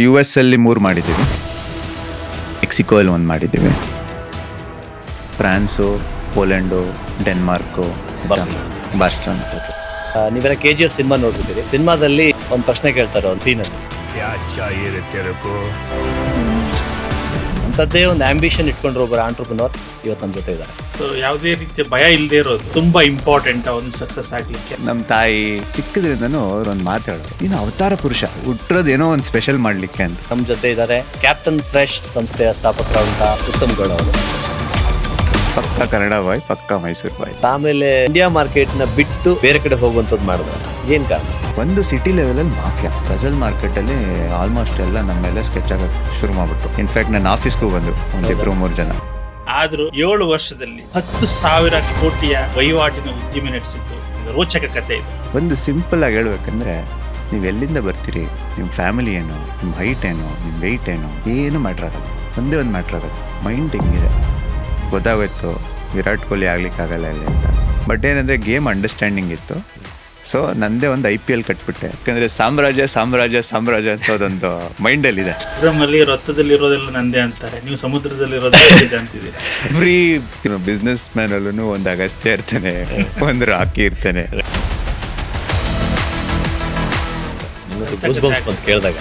US ಅಲ್ಲಿ 3 ಮಾಡಿದ್ದೀವಿ, Mexico ಅಲ್ಲಿ 1 ಮಾಡಿದ್ದೀವಿ, ಫ್ರಾನ್ಸು, ಪೋಲೆಂಡು, ಡೆನ್ಮಾರ್ಕು, ಬಾರ್ಸಲೋನಾ. ನೀವೆಲ್ಲ KGF ಸಿನಿಮಾ ನೋಡ್ಬಿಟ್ಟಿರಿ. ಸಿನಿಮಾದಲ್ಲಿ ಒಂದು ಪ್ರಶ್ನೆ ಕೇಳ್ತಾರೆ ಒಂದು ಸೀನಲ್ಲಿ, ಅಂಥದ್ದೇ ಒಂದು ಆಂಬಿಷನ್ ಇಟ್ಕೊಂಡ್ರು ಒಬ್ಬರು ಆಂಟ್ರಪ್ರನರ್ ಇವತ್ತು ನಮ್ಮ ಜೊತೆ ಇದ್ದಾರೆ. ಯಾವುದೇ ರೀತಿಯ ಭಯ ಇಲ್ಲದೆ ಇರೋದು ತುಂಬಾ ಇಂಪಾರ್ಟೆಂಟ್ ಒಂದು ಸಕ್ಸಸ್ ಆಗ್ಲಿಕ್ಕೆ. ನಮ್ಮ ತಾಯಿ ಚಿಕ್ಕದ್ರಿಂದನೂ ಅವ್ರೊಂದು ಮಾತಾಡೋದು, ನೀನು ಅವತಾರ ಪುರುಷ, ಹುಟ್ಟಿರೋದು ಏನೋ ಒಂದು ಸ್ಪೆಷಲ್ ಮಾಡಲಿಕ್ಕೆ ಅಂತ. ನಮ್ಮ ಜೊತೆ ಇದ್ದಾರೆ ಕ್ಯಾಪ್ಟನ್ ಫ್ರೆಶ್ ಸಂಸ್ಥೆಯ ಸ್ಥಾಪಕರಾದಂಥ ಉತ್ತಮ್ ಗೌಡ ಅವರು. ಪಕ್ಕ ಕನ್ನಡ ಬಾಯ್, ಪಕ್ಕ ಮೈಸೂರು ಬಾಯ್. ಆಮೇಲೆ ಇಂಡಿಯಾ ಮಾರ್ಕೆಟ್ನ ಬಿಟ್ಟು ಬೇರೆ ಕಡೆ ಹೋಗುವಂಥದ್ದು ಮಾಡಿದ್ರು. ಏನು ಕಾರಣ? ಒಂದು ಸಿಟಿ ಲೆವೆಲಲ್ಲಿ ಮಾಫಿಯಾ, ಬ್ರೆಜಿಲ್ ಮಾರ್ಕೆಟಲ್ಲಿ ಆಲ್ಮೋಸ್ಟ್ ಎಲ್ಲ ನಮ್ಮ ಮೇಲೆ ಸ್ಕೆಚ್ ಆಗೋಕ್ಕೆ ಶುರು ಮಾಡಿಬಿಟ್ಟು. ಇನ್ಫ್ಯಾಕ್ಟ್ ನನ್ನ ಆಫೀಸ್ಗೂ ಬಂದು ಒಂದು 2-3 ಜನ. ಆದರೂ 7 ವರ್ಷದಲ್ಲಿ 10,000 ಕೋಟಿಯ ವಹಿವಾಟಿನ ಉದ್ದಿಮೆ ನಡೆಸಿದ್ದು ಇದು ರೋಚಕ ಕಥೆ ಇದೆ. ಒಂದು ಸಿಂಪಲ್ ಆಗಿ ಹೇಳ್ಬೇಕಂದ್ರೆ, ನೀವು ಎಲ್ಲಿಂದ ಬರ್ತೀರಿ, ನಿಮ್ಮ ಫ್ಯಾಮಿಲಿ ಏನು, ನಿಮ್ಮ ಹೈಟ್ ಏನು, ನಿಮ್ಮ ವೆಯ್ಟ್ ಏನು, ಏನು ಮ್ಯಾಟ್ರ್ ಆಗಲ್ಲ. ಒಂದೇ ಒಂದು ಮ್ಯಾಟ್ರ್ ಆಗೋದು, ಮೈಂಡ್ ಹೆಂಗಿದೆ. ಗೊತ್ತಾಗೋಯ್ತು ವಿರಾಟ್ ಕೊಹ್ಲಿ ಆಗ್ಲಿಕ್ಕಾಗಲ್ಲ ಇಲ್ಲಿ ಅಂತ. ಬಟ್ ಏನಂದರೆ ಗೇಮ್ ಅಂಡರ್ಸ್ಟ್ಯಾಂಡಿಂಗ್ ಇತ್ತು. ಸೊ ನಂದೇ ಒಂದು IPL ಕಟ್ಬಿಟ್ಟೆ, ಯಾಕಂದರೆ ಸಾಮ್ರಾಜ್ಯ ಸಾಮ್ರಾಜ್ಯ ಸಾಮ್ರಾಜ್ಯ ಅಂತ ಅದೊಂದು ಮೈಂಡಲ್ಲಿದೆ. ನಮ್ಮಲ್ಲಿ ರಥದಲ್ಲಿರೋದೆಲ್ಲ ನಂದೇ ಅಂತಾರೆ, ನೀವು ಸಮುದ್ರದಲ್ಲಿರೋದು ಅಂತಿದ್ದೀರಿ. ಎವ್ರಿ ಬಿಸ್ನೆಸ್ ಮ್ಯಾನಲ್ಲೂ ಒಂದು ಅಗಸ್ತ್ಯ ಇರ್ತಾನೆ, ಒಂದು ರಾಕಿ ಇರ್ತಾನೆ. ಕೇಳಿದಾಗ